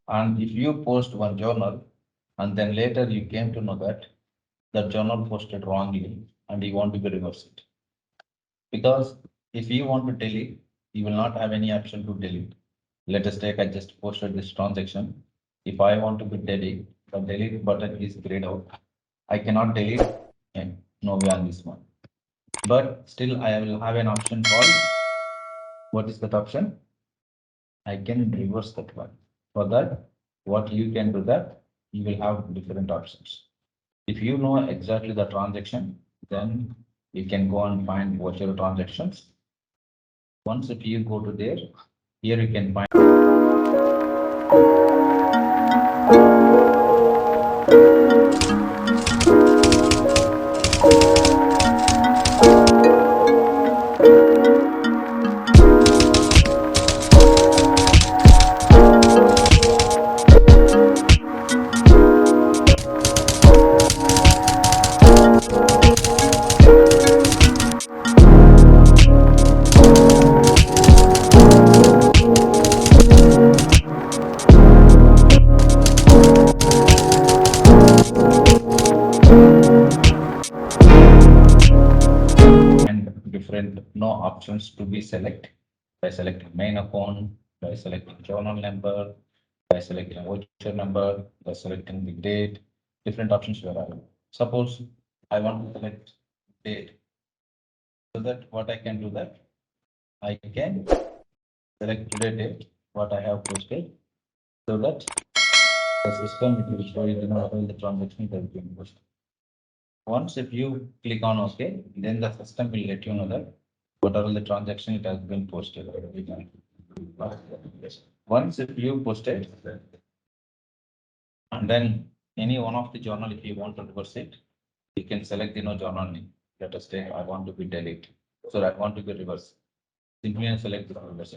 And if you post one journal and then later you came to know that the journal posted wrongly and you want to be reverse it. Because if you want to delete, you will not have any option to delete. Let us take, I just posted this transaction. If I want to be delete, the delete button is grayed out. I cannot delete and no way on this one. But still I will have an option called, what is that option? I can reverse that one. For that, what you can do that, you will have different options. If you know exactly the transaction, then you can go and find virtual transactions. Once if you go to there, here you can find different no options to be select by selecting main account, by selecting journal number, by selecting voucher number, by selecting the date, different options were available. Suppose I want to select date, so that what I can do that I can select today date what I have posted, so that the system it will show you all the transactions that have been posted. Once if you click on OK, then the system will let you know that what are all the transactions it has been posted. Once if you posted, and then any one of the journal, if you want to reverse it, you can select journal name. Let us say I want to be delete, so I want to be reverse. Simply and select the reverse.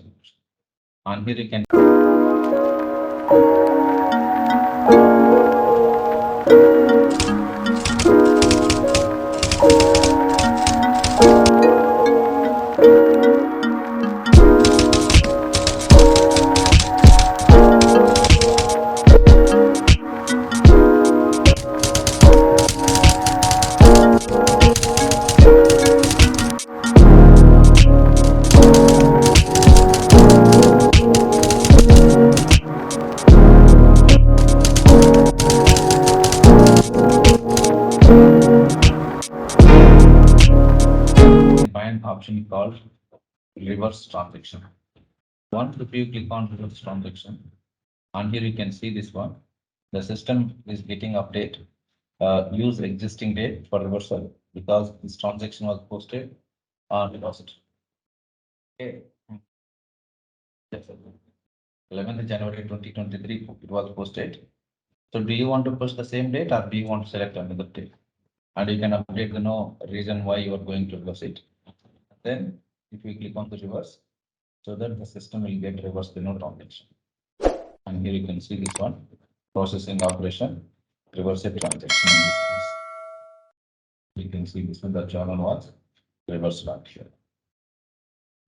And here you can find option called reverse transaction. Once if you click on reverse transaction, and here you can see this one, the system is getting update. Use existing date for reversal because this transaction was posted on deposit. Okay. 11th January 2023, it was posted. So do you want to push the same date or do you want to select another date? And you can update the reason why you are going to reverse it. Then if we click on the reverse, so that the system will get reverse the transaction. And here you can see this one, processing operation, reverse it transaction in this case. You can see this one, the journal was reversed out here.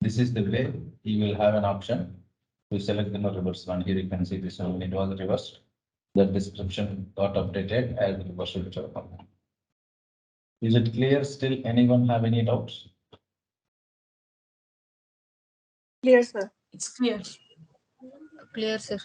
This is the way you will have an option to select the reverse one. Here you can see this one, it was reversed. The description got updated as reversal journal. Is it clear still? Anyone have any doubts? Clear, sir. It's clear. Clear, sir.